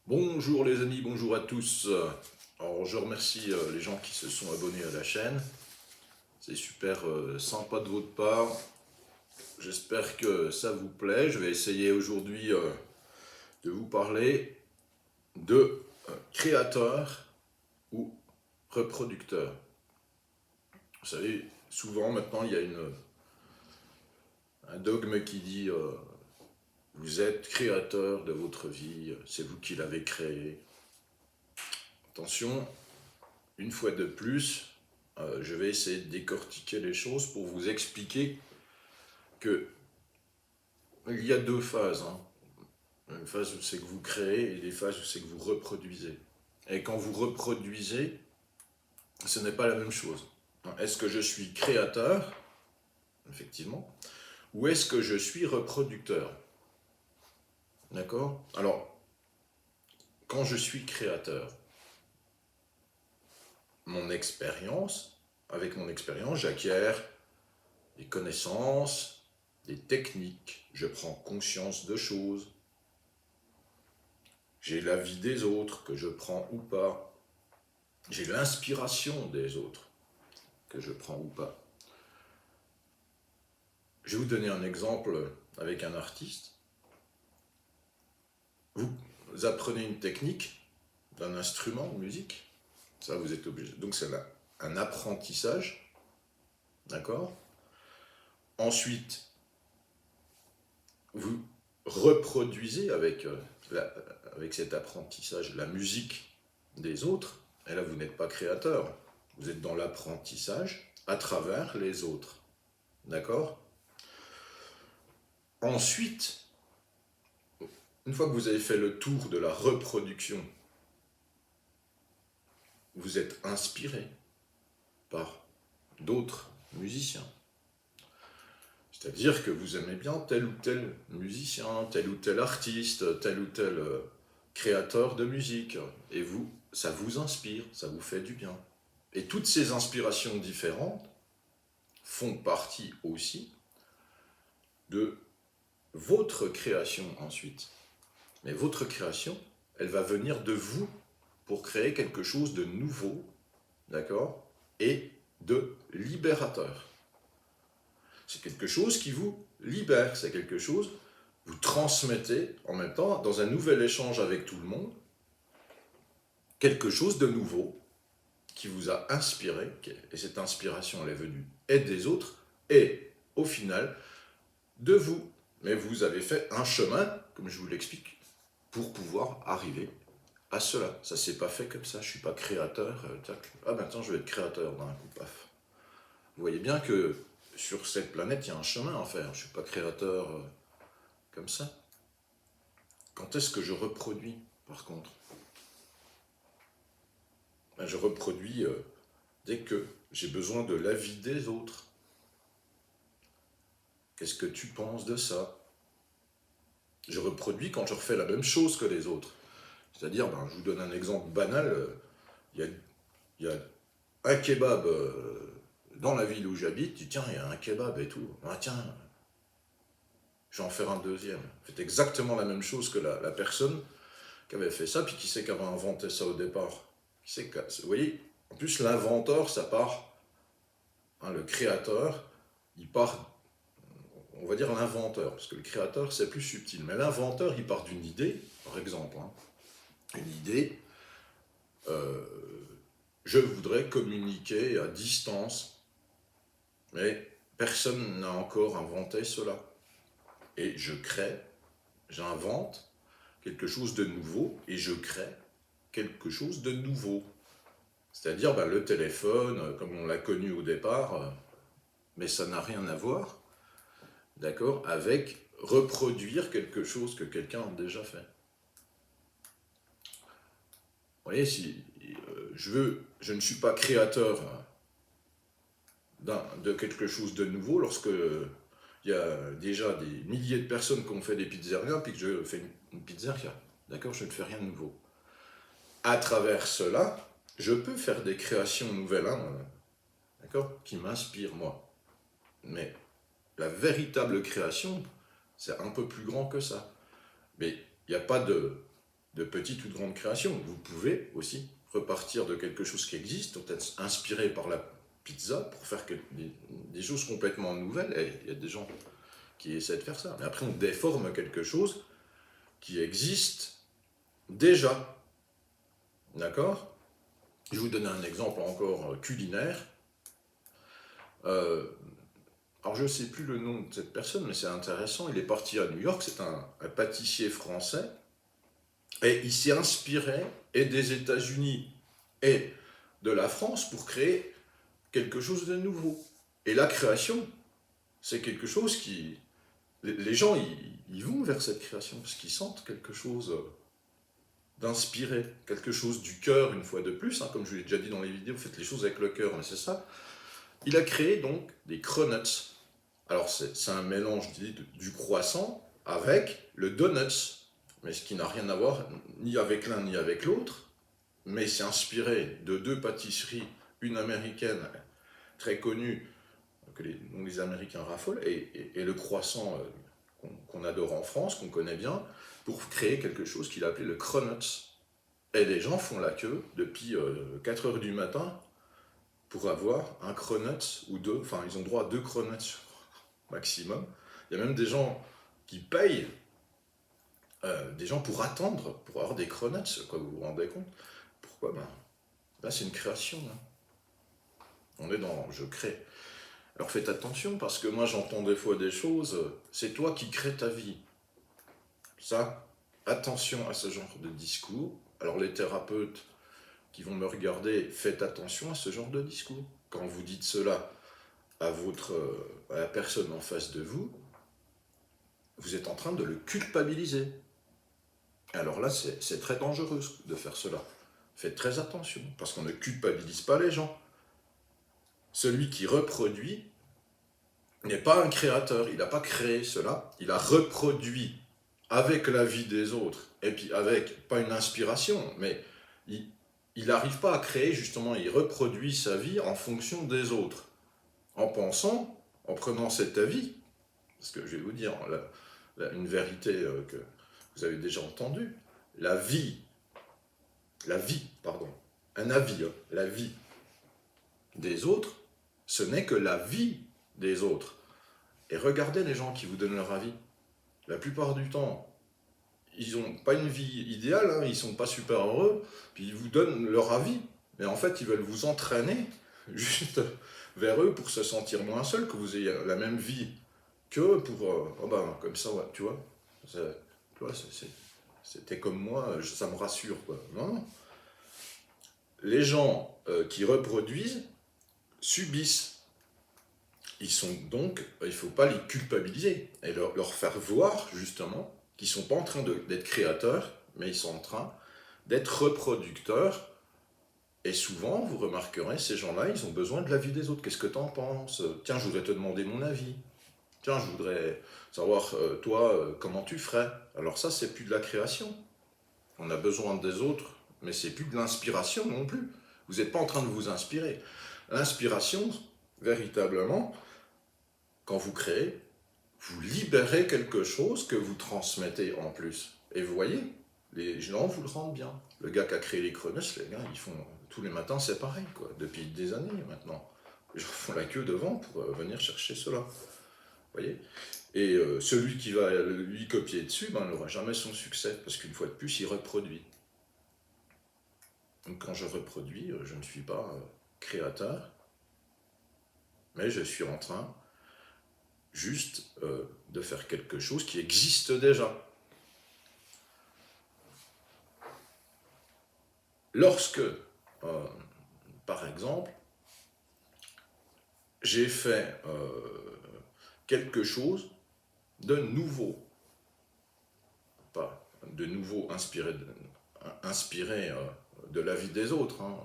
Bonjour les amis, bonjour à tous. Alors je remercie les gens qui se sont abonnés à la chaîne. C'est super sympa de votre part. J'espère que ça vous plaît. Je vais essayer aujourd'hui de vous parler de créateur ou reproducteur. Vous savez, souvent maintenant il y a un dogme qui dit vous êtes créateur de votre vie, c'est vous qui l'avez créé. Attention, une fois de plus, je vais essayer de décortiquer les choses pour vous expliquer que il y a deux phases. Une phase où c'est que vous créez et des phases où c'est que vous reproduisez. Et quand vous reproduisez, ce n'est pas la même chose. Est-ce que je suis créateur, effectivement, ou est-ce que je suis reproducteur? D'accord? Alors, quand je suis créateur, avec mon expérience, j'acquiers des connaissances, des techniques, je prends conscience de choses, j'ai l'avis des autres que je prends ou pas, j'ai l'inspiration des autres que je prends ou pas. Je vais vous donner un exemple avec un artiste. Vous apprenez une technique d'un instrument de musique, ça vous êtes obligé. Donc c'est là un apprentissage, d'accord? Ensuite, vous reproduisez avec cet apprentissage la musique des autres, et là vous n'êtes pas créateur, vous êtes dans l'apprentissage à travers les autres, d'accord? Ensuite, une fois que vous avez fait le tour de la reproduction, vous êtes inspiré par d'autres musiciens. C'est-à-dire que vous aimez bien tel ou tel musicien, tel ou tel artiste, tel ou tel créateur de musique. Et vous, ça vous inspire, ça vous fait du bien. Et toutes ces inspirations différentes font partie aussi de votre création ensuite. Mais votre création, elle va venir de vous pour créer quelque chose de nouveau, d'accord, et de libérateur. C'est quelque chose qui vous libère, c'est quelque chose, vous transmettez en même temps, dans un nouvel échange avec tout le monde, quelque chose de nouveau qui vous a inspiré, et cette inspiration, elle est venue et des autres, et au final, de vous. Mais vous avez fait un chemin, comme je vous l'explique, pour pouvoir arriver à cela. Ça s'est pas fait comme ça, je suis pas créateur, tac. Ah maintenant je vais être créateur d'un coup, paf. Vous voyez bien que sur cette planète, il y a un chemin à faire. Je suis pas créateur comme ça. Quand est-ce que je reproduis, par contre? Ben, je reproduis dès que j'ai besoin de l'avis des autres. Qu'est-ce que tu penses de ça? Je reproduis quand je refais la même chose que les autres. C'est-à-dire, ben, je vous donne un exemple banal, il y a un kebab dans la ville où j'habite, tiens, il y a un kebab et tout. Ah tiens, je vais en faire un deuxième. Faites exactement la même chose que la personne qui avait fait ça, puis qui c'est qui avait inventé ça au départ? Qui c'est que, vous voyez, en plus l'inventeur, ça part, le créateur, il part, on va dire l'inventeur, parce que le créateur c'est plus subtil, mais l'inventeur il part d'une idée, par exemple, une idée, euh, je voudrais communiquer à distance, mais personne n'a encore inventé cela. Et je crée, j'invente quelque chose de nouveau, et je crée quelque chose de nouveau. C'est-à-dire ben, le téléphone, comme on l'a connu au départ, mais ça n'a rien à voir, d'accord, avec reproduire quelque chose que quelqu'un a déjà fait. Vous voyez, si je ne suis pas créateur de quelque chose de nouveau lorsque il y a déjà des milliers de personnes qui ont fait des pizzerias, puis que je fais une pizzeria, d'accord, je ne fais rien de nouveau. À travers cela, je peux faire des créations nouvelles, d'accord, qui m'inspirent moi. Mais la véritable création, c'est un peu plus grand que ça. Mais il n'y a pas de petite ou de grande création. Vous pouvez aussi repartir de quelque chose qui existe, peut-être inspiré par la pizza, pour faire des choses complètement nouvelles. Et il y a des gens qui essaient de faire ça. Mais après, on déforme quelque chose qui existe déjà. D'accord? Je vais vous donner un exemple encore culinaire. Alors je ne sais plus le nom de cette personne, mais c'est intéressant. Il est parti à New York, c'est un pâtissier français, et il s'est inspiré et des États-Unis et de la France pour créer quelque chose de nouveau. Et la création, c'est quelque chose qui... Les gens, ils vont vers cette création parce qu'ils sentent quelque chose d'inspiré, quelque chose du cœur, une fois de plus. Hein, comme je vous l'ai déjà dit dans les vidéos, vous faites les choses avec le cœur, mais c'est ça. Il a créé donc des cronuts. Alors c'est un mélange du croissant avec le donuts, mais ce qui n'a rien à voir ni avec l'un ni avec l'autre, mais c'est inspiré de deux pâtisseries, une américaine très connue, dont les Américains raffolent, et le croissant qu'on adore en France, qu'on connaît bien, pour créer quelque chose qu'il a appelé le cronuts. Et les gens font la queue depuis 4 heures du matin pour avoir un cronut ou deux, enfin ils ont droit à 2 cronuts maximum. Il y a même des gens qui payent des gens pour attendre, pour avoir des cronuts, quoi, vous vous rendez compte? Pourquoi? Ben, là c'est une création. Hein. On est dans je crée. Alors faites attention parce que moi j'entends des fois des choses, c'est toi qui crées ta vie. Ça, attention à ce genre de discours. Alors les thérapeutes qui vont me regarder, faites attention à ce genre de discours. Quand vous dites cela à la personne en face de vous, vous êtes en train de le culpabiliser. Alors là, c'est très dangereux de faire cela. Faites très attention, parce qu'on ne culpabilise pas les gens. Celui qui reproduit n'est pas un créateur, il n'a pas créé cela, il a reproduit avec la vie des autres, et puis avec, pas une inspiration, mais il n'arrive pas à créer, justement, il reproduit sa vie en fonction des autres, en pensant, en prenant cet avis, parce que je vais vous dire une vérité que vous avez déjà entendue, la vie, pardon, un avis, hein, la vie des autres, ce n'est que la vie des autres. Et regardez les gens qui vous donnent leur avis. La plupart du temps, ils n'ont pas une vie idéale, hein, ils ne sont pas super heureux, puis ils vous donnent leur avis. Mais en fait, ils veulent vous entraîner juste vers eux pour se sentir moins seul, que vous ayez la même vie qu'eux, pour... oh ben, comme ça, ouais, tu vois, c'était comme moi, ça me rassure, quoi. Non. Les gens qui reproduisent subissent. Ils sont donc, il ne faut pas les culpabiliser et leur faire voir justement qu'ils ne sont pas en train d'être créateurs, mais ils sont en train d'être reproducteurs. Et souvent, vous remarquerez, ces gens-là, ils ont besoin de l'avis des autres. Qu'est-ce que tu en penses? Tiens, je voudrais te demander mon avis. Tiens, je voudrais savoir, toi, comment tu ferais. Alors ça, c'est plus de la création. On a besoin des autres, mais c'est plus de l'inspiration non plus. Vous n'êtes pas en train de vous inspirer. L'inspiration, véritablement, quand vous créez, vous libérez quelque chose que vous transmettez en plus. Et vous voyez, les gens vous le rendent bien. Le gars qui a créé les Cronos, les gars, ils font tous les matins, c'est pareil, quoi, depuis des années maintenant. Les gens font la queue devant pour venir chercher cela. Vous voyez? Et celui qui va lui copier dessus, ben, n'aura jamais son succès, parce qu'une fois de plus, il reproduit. Donc quand je reproduis, je ne suis pas créateur, mais je suis en train juste de faire quelque chose qui existe déjà. Lorsque, par exemple, j'ai fait quelque chose de nouveau, pas de nouveau inspiré de la vie des autres, hein.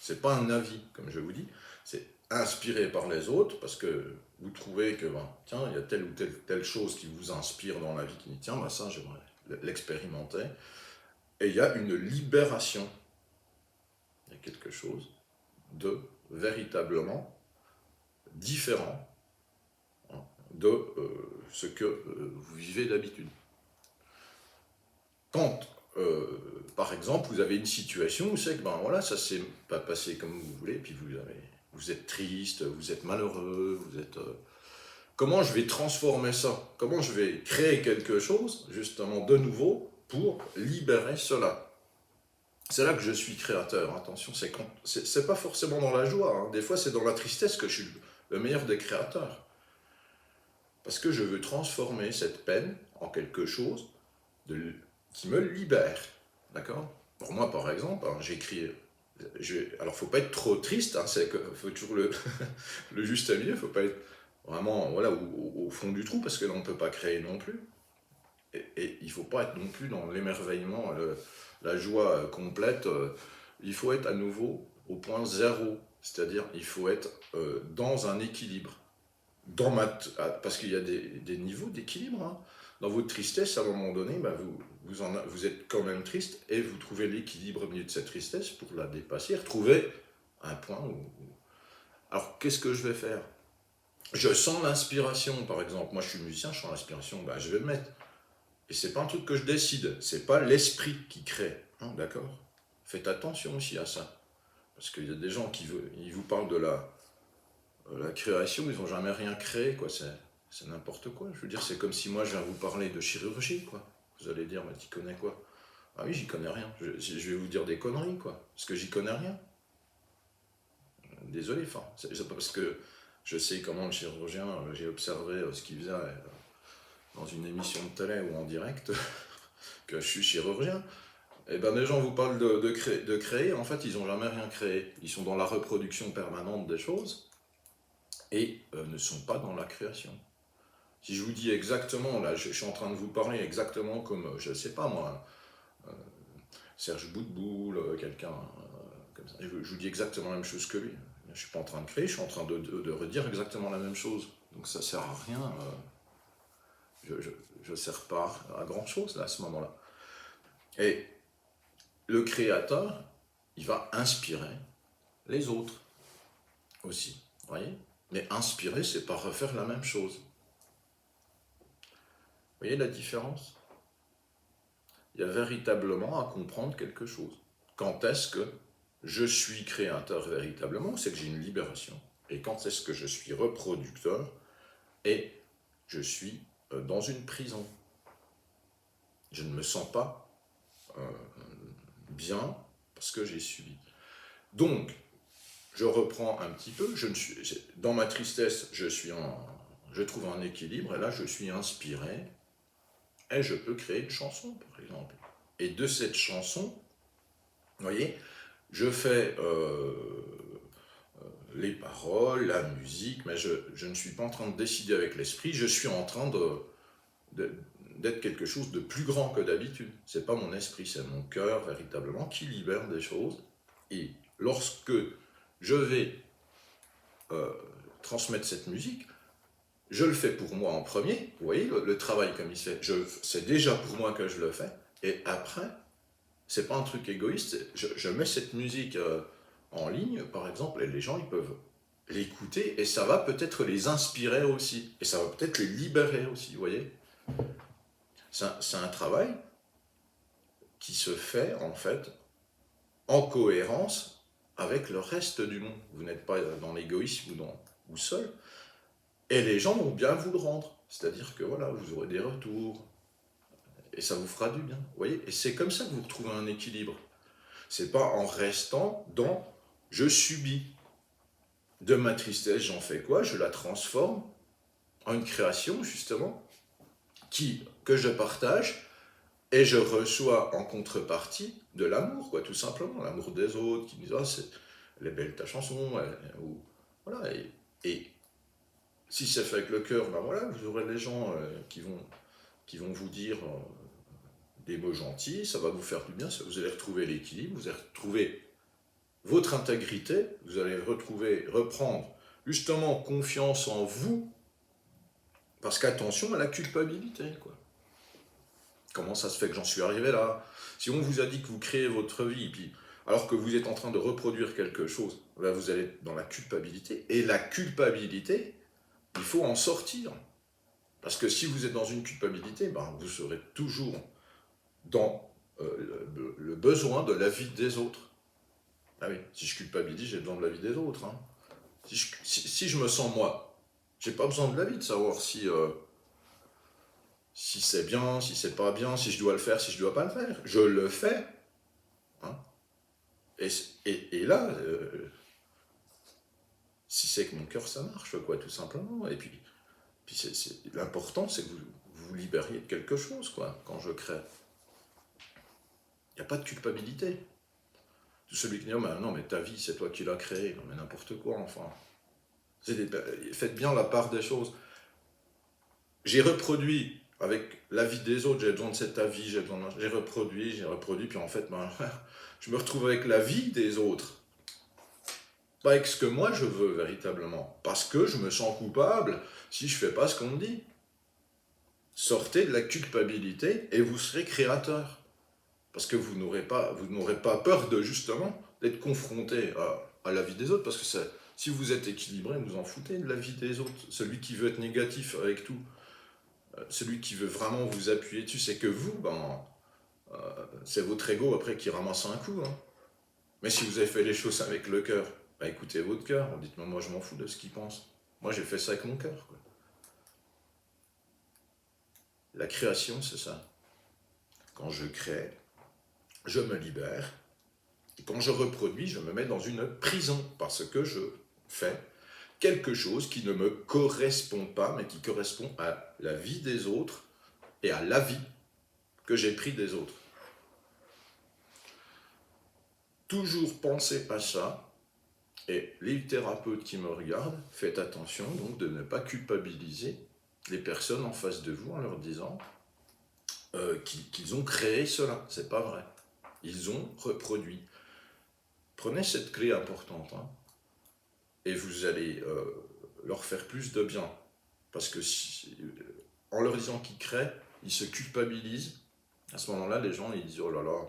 C'est pas un avis, comme je vous dis, c'est inspiré par les autres, parce que vous trouvez que, ben, tiens, il y a telle ou telle chose qui vous inspire dans la vie, qui dit, tiens, ben, ça, j'aimerais l'expérimenter. Et il y a une libération. Il y a quelque chose de véritablement différent, hein, de ce que vous vivez d'habitude. Quand par exemple, vous avez une situation où c'est que, ben voilà, ça s'est pas passé comme vous voulez, puis vous êtes triste, vous êtes malheureux, vous êtes... comment je vais transformer ça? Comment je vais créer quelque chose, justement, de nouveau, pour libérer cela? C'est là que je suis créateur, attention, c'est pas forcément dans la joie, hein. Des fois c'est dans la tristesse que je suis le meilleur des créateurs. Parce que je veux transformer cette peine en quelque chose qui me libère. D'accord? Pour moi, par exemple, hein, j'écris. Alors, faut pas être trop triste, hein, faut toujours le juste milieu, faut pas être vraiment voilà, au fond du trou, parce que là, on peut pas créer non plus. Et il faut pas être non plus dans l'émerveillement, la joie complète. Il faut être à nouveau au point zéro, c'est-à-dire il faut être dans un équilibre. Parce qu'il y a des niveaux d'équilibre, hein. Dans votre tristesse, à un moment donné, bah, vous êtes quand même triste et vous trouvez l'équilibre au milieu de cette tristesse pour la dépasser, retrouver un point où... Alors, qu'est-ce que je vais faire? Je sens l'inspiration, par exemple. Moi, je suis musicien, je sens l'inspiration, bah, je vais le mettre. Et c'est pas un truc que je décide, c'est pas l'esprit qui crée, hein, d'accord? Faites attention aussi à ça. Parce qu'il y a des gens ils vous parlent de la création, ils n'ont jamais rien créé, quoi. C'est n'importe quoi. Je veux dire, c'est comme si moi je viens vous parler de chirurgie, quoi. Vous allez dire, mais tu connais quoi? Ah oui, j'y connais rien. Je vais vous dire des conneries, quoi. Parce que j'y connais rien. Désolé, enfin. C'est pas parce que je sais comment le chirurgien, j'ai observé ce qu'il faisait dans une émission de télé ou en direct, que je suis chirurgien. Et ben les gens vous parlent de créer, en fait, ils n'ont jamais rien créé. Ils sont dans la reproduction permanente des choses et ne sont pas dans la création. Si je vous dis exactement, là, je suis en train de vous parler exactement comme, je ne sais pas moi, Serge Boutboul, quelqu'un comme ça, je vous dis exactement la même chose que lui. Je ne suis pas en train de créer, je suis en train de redire exactement la même chose. Donc ça ne sert à rien, je ne sers pas à grand chose là, à ce moment-là. Et le créateur, il va inspirer les autres aussi, voyez? Mais inspirer, c'est pas refaire la même chose. Vous voyez la différence? Il y a véritablement à comprendre quelque chose. Quand est-ce que je suis créateur véritablement? C'est que j'ai une libération. Et quand est-ce que je suis reproducteur et je suis dans une prison? Je ne me sens pas bien parce que j'ai subi. Donc, je reprends un petit peu, dans ma tristesse, je trouve un équilibre, et là je suis inspiré, et je peux créer une chanson, par exemple. Et de cette chanson, vous voyez, je fais les paroles, la musique, mais je ne suis pas en train de décider avec l'esprit, je suis en train d'être quelque chose de plus grand que d'habitude. C'est pas mon esprit, c'est mon cœur véritablement qui libère des choses. Et lorsque je vais transmettre cette musique, je le fais pour moi en premier, vous voyez le travail comme il se fait, c'est déjà pour moi que je le fais, et après, c'est pas un truc égoïste, je mets cette musique en ligne, par exemple, et les gens ils peuvent l'écouter, et ça va peut-être les inspirer aussi, et ça va peut-être les libérer aussi, vous voyez. C'est un travail qui se fait en fait en cohérence avec le reste du monde. Vous n'êtes pas dans l'égoïsme ou seul, et les gens vont bien vous le rendre. C'est-à-dire que voilà, vous aurez des retours, et ça vous fera du bien. Vous voyez? Et c'est comme ça que vous retrouvez un équilibre. C'est pas en restant dans je subis. De ma tristesse, j'en fais quoi? Je la transforme en une création, justement, que je partage, et je reçois en contrepartie de l'amour, quoi, tout simplement. L'amour des autres, qui me disent, elle est belle ta chanson, voilà. Et si c'est fait avec le cœur, ben voilà, vous aurez les gens qui vont vous dire des mots gentils, ça va vous faire du bien, vous allez retrouver l'équilibre, vous allez retrouver votre intégrité, vous allez reprendre justement confiance en vous, parce qu'attention à la culpabilité, quoi. Comment ça se fait que j'en suis arrivé là? Si on vous a dit que vous créez votre vie, puis alors que vous êtes en train de reproduire quelque chose, là vous allez être dans la culpabilité, et la culpabilité, il faut en sortir. Parce que si vous êtes dans une culpabilité, ben, vous serez toujours dans besoin de l'avis des autres. Ah oui, si je culpabilise, j'ai besoin de l'avis des autres. Hein. Si je me sens moi, j'ai pas besoin de l'avis de savoir si c'est bien, si c'est pas bien, si je dois le faire, si je dois pas le faire. Je le fais. Hein. Et là, si c'est que mon cœur ça marche, quoi, tout simplement. Et puis l'important, c'est que vous vous libériez de quelque chose, quoi, quand je crée. Il n'y a pas de culpabilité. Tout celui qui dit, oh, non, mais ta vie, c'est toi qui l'as créée. Non, mais n'importe quoi, enfin. Faites bien la part des choses. J'ai reproduit avec l'avis des autres, j'ai besoin de cet avis, j'ai reproduit, puis en fait, je me retrouve avec l'avis des autres. Pas avec ce que moi je veux véritablement. Parce que je me sens coupable si je fais pas ce qu'on me dit. Sortez de la culpabilité et vous serez créateur. Parce que vous n'aurez pas peur de justement d'être confronté à la vie des autres. Parce que si vous êtes équilibré, vous en foutez de la vie des autres. Celui qui veut être négatif avec tout, celui qui veut vraiment vous appuyer dessus, c'est que vous, c'est votre ego après qui ramasse un coup. Hein. Mais si vous avez fait les choses avec le cœur, écoutez votre cœur. Dites-moi, moi je m'en fous de ce qu'il pense. Moi j'ai fait ça avec mon cœur. Quoi. La création, c'est ça. Quand je crée, je me libère. Et quand je reproduis, je me mets dans une prison parce que je fais quelque chose qui ne me correspond pas, mais qui correspond à la vie des autres et à l'avis que j'ai pris des autres. Toujours pensez à ça, et les thérapeutes qui me regardent, faites attention donc de ne pas culpabiliser les personnes en face de vous en leur disant qu'ils ont créé cela. C'est pas vrai. Ils ont reproduit. Prenez cette clé importante et vous allez leur faire plus de bien. Parce que en leur disant qu'ils créent, ils se culpabilisent. À ce moment-là, les gens ils disent oh là là,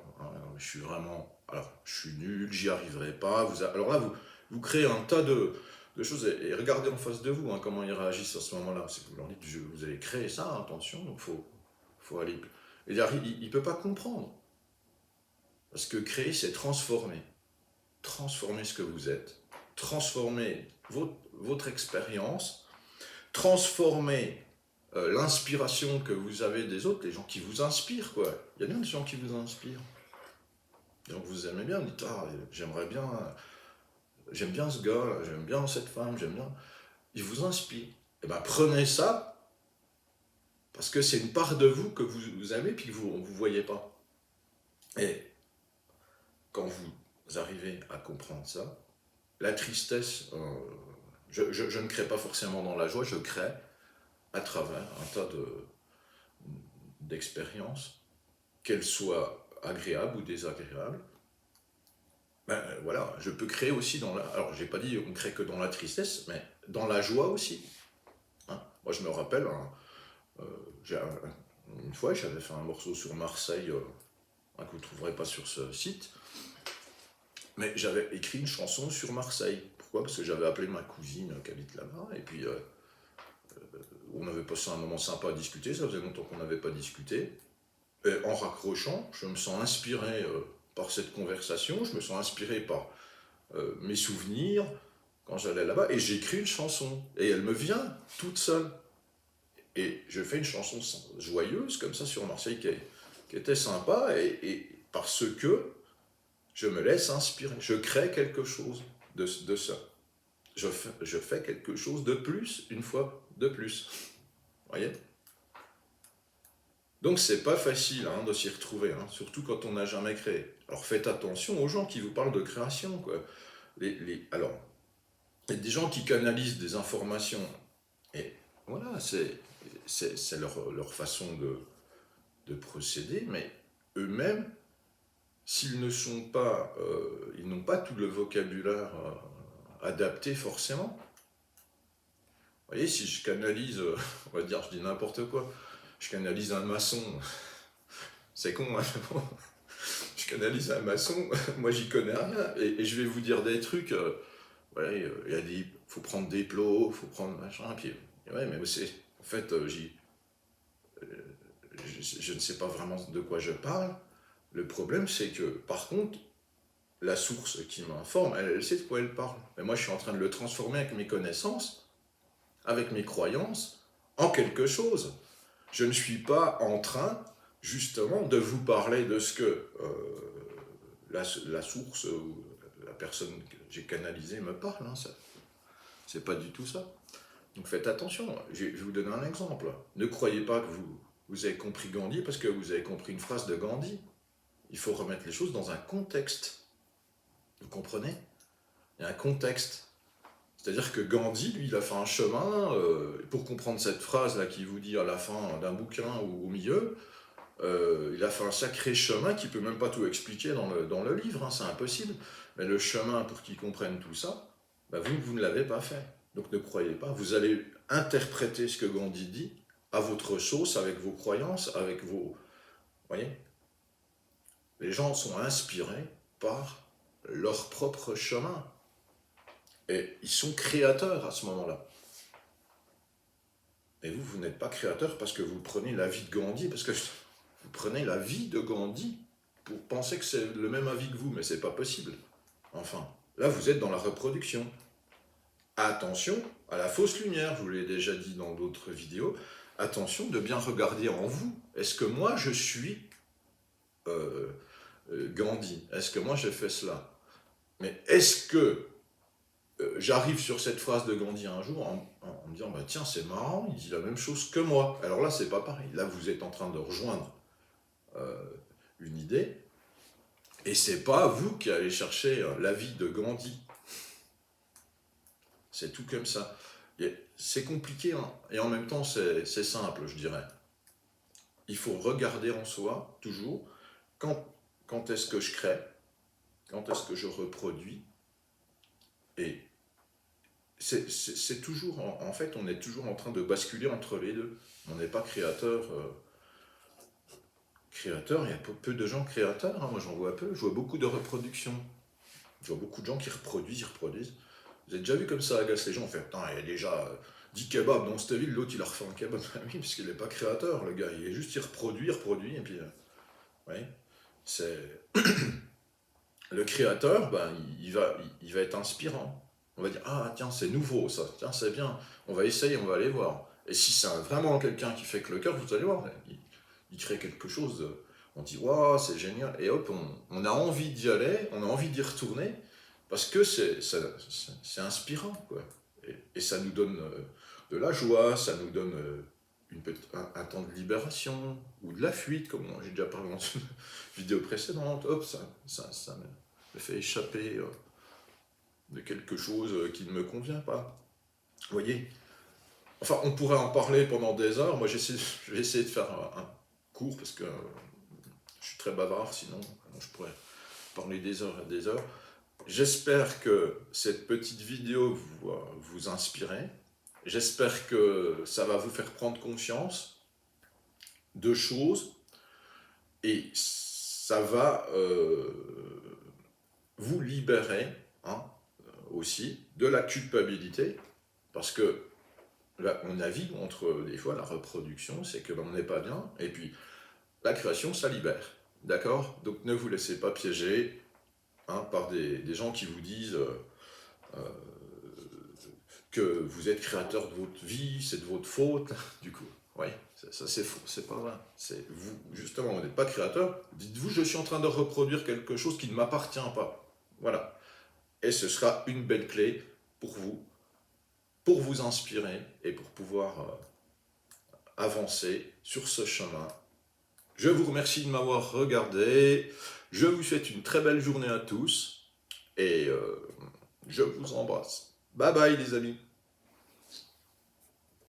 je suis vraiment, alors je suis nul, j'y arriverai pas. Alors là, vous créez un tas de choses et regardez en face de vous comment ils réagissent à ce moment-là. C'est que vous leur dites vous allez créer ça, attention, donc faut aller. Et il ne peut pas comprendre. Parce que créer, c'est transformer. Transformer ce que vous êtes. Transformer votre expérience. Transformer l'inspiration que vous avez des autres, les gens qui vous inspirent, quoi. Il y a bien des gens qui vous inspirent. Des gens que vous aimez bien, vous dites, j'aime bien ce gars, j'aime bien cette femme, j'aime bien. Ils vous inspirent. Et bien prenez ça, parce que c'est une part de vous que vous aimez, puis que vous ne voyez pas. Et quand vous arrivez à comprendre ça, la tristesse, je ne crée pas forcément dans la joie, je crée à travers un tas d'expériences, qu'elles soient agréables ou désagréables. Voilà, je peux créer aussi dans la... Alors, j'ai pas dit on crée que dans la tristesse, mais dans la joie aussi. Hein. Moi, je me rappelle, une fois, j'avais fait un morceau sur Marseille, que vous ne trouverez pas sur ce site, mais j'avais écrit une chanson sur Marseille. Pourquoi ? Parce que j'avais appelé ma cousine qui habite là-bas, et puis on avait passé un moment sympa à discuter, ça faisait longtemps qu'on n'avait pas discuté. Et en raccrochant, je me sens inspiré par cette conversation, je me sens inspiré par mes souvenirs quand j'allais là-bas, et j'écris une chanson, et elle me vient toute seule. Et je fais une chanson joyeuse, comme ça, sur Marseille, qui était sympa, et parce que je me laisse inspirer, je crée quelque chose de ça. Je fais quelque chose de plus, une fois de plus. Vous voyez ? Donc c'est pas facile de s'y retrouver, surtout quand on n'a jamais créé. Alors faites attention aux gens qui vous parlent de création, quoi. Alors, il y a des gens qui canalisent des informations, et voilà, c'est leur façon de procéder, mais eux-mêmes, s'ils ne sont pas, ils n'ont pas tout le vocabulaire adapté forcément. Vous voyez, si je canalise, on va dire, je dis n'importe quoi, je canalise un maçon, c'est con, je canalise un maçon, moi j'y connais rien, et je vais vous dire des trucs, il faut prendre des plots, il faut prendre machin, puis, mais c'est, en fait, je ne sais pas vraiment de quoi je parle, Le problème, c'est que, par contre, la source qui m'informe, elle sait de quoi elle parle. Mais moi, je suis en train de le transformer avec mes connaissances, avec mes croyances, en quelque chose. Je ne suis pas en train, justement, de vous parler de ce que la source ou la personne que j'ai canalisée me parle. Hein, c'est pas du tout ça. Donc faites attention. Je vais vous donner un exemple. Ne croyez pas que vous avez compris Gandhi parce que vous avez compris une phrase de Gandhi. Il faut remettre les choses dans un contexte. Vous comprenez? Il y a un contexte. C'est-à-dire que Gandhi, lui, il a fait un chemin, pour comprendre cette phrase-là qui vous dit à la fin d'un bouquin ou au milieu, il a fait un sacré chemin qui ne peut même pas tout expliquer dans le livre, hein, c'est impossible. Mais le chemin pour qu'il comprenne tout ça, bah vous ne l'avez pas fait. Donc ne croyez pas, vous allez interpréter ce que Gandhi dit à votre sauce, avec vos croyances, avec vos... Vous voyez? Les gens sont inspirés par leur propre chemin. Et ils sont créateurs à ce moment-là. Et vous n'êtes pas créateur parce que vous prenez la vie de Gandhi, parce que vous prenez la vie de Gandhi pour penser que c'est le même avis que vous, mais c'est pas possible. Enfin, là vous êtes dans la reproduction. Attention à la fausse lumière, je vous l'ai déjà dit dans d'autres vidéos, attention de bien regarder en vous. Est-ce que moi je suis Gandhi? Est-ce que moi j'ai fait cela? Mais est-ce que j'arrive sur cette phrase de Gandhi un jour en me disant bah, tiens, c'est marrant, il dit la même chose que moi. Alors là, c'est pas pareil. Là, vous êtes en train de rejoindre une idée, et c'est pas vous qui allez chercher l'avis de Gandhi. C'est tout comme ça. C'est compliqué, hein, et en même temps, c'est simple, je dirais. Il faut regarder en soi, toujours, quand est-ce que je crée, quand est-ce que je reproduis, et c'est toujours, en fait, on est toujours en train de basculer entre les deux. On n'est pas créateur. Créateur, il y a peu de gens créateurs, hein, moi j'en vois peu. Je vois beaucoup de reproduction. Je vois beaucoup de gens qui reproduisent, Vous avez déjà vu comme ça agace les gens, on fait, putain, il y a déjà 10 kebabs dans cette ville, l'autre il a refait un kebab. Oui, parce qu'il n'est pas créateur, le gars, il est juste, il reproduit, et puis, oui, c'est... Le créateur, ben, il va être inspirant. On va dire, ah tiens, c'est nouveau ça, tiens, c'est bien, on va essayer, on va aller voir. Et si c'est vraiment quelqu'un qui fait que le cœur, vous allez voir, il crée quelque chose, on dit, waouh, c'est génial, et hop, on a envie d'y aller, on a envie d'y retourner, parce que c'est inspirant, quoi. Et ça nous donne de la joie, ça nous donne un temps de libération, ou de la fuite, comme j'ai déjà parlé dans une vidéo précédente, hop, ça me fait échapper de quelque chose qui ne me convient pas. Vous voyez? Enfin, on pourrait en parler pendant des heures. Moi, je vais essayer de faire un court, parce que je suis très bavard, sinon je pourrais parler des heures et des heures. J'espère que cette petite vidéo vous inspirer. J'espère que ça va vous faire prendre conscience de choses, et ça va vous libérer, hein, aussi de la culpabilité, parce que là, on navigue entre des fois la reproduction, c'est que on n'est pas bien, et puis la création, ça libère. D'accord? Donc ne vous laissez pas piéger, hein, par des gens qui vous disent que vous êtes créateur de votre vie, c'est de votre faute. Du coup, oui, ça c'est faux, c'est pas vrai. C'est vous, justement, vous n'êtes pas créateur. Dites-vous, je suis en train de reproduire quelque chose qui ne m'appartient pas. Voilà. Et ce sera une belle clé pour vous inspirer et pour pouvoir avancer sur ce chemin. Je vous remercie de m'avoir regardé. Je vous souhaite une très belle journée à tous et je vous embrasse. Bye bye les amis.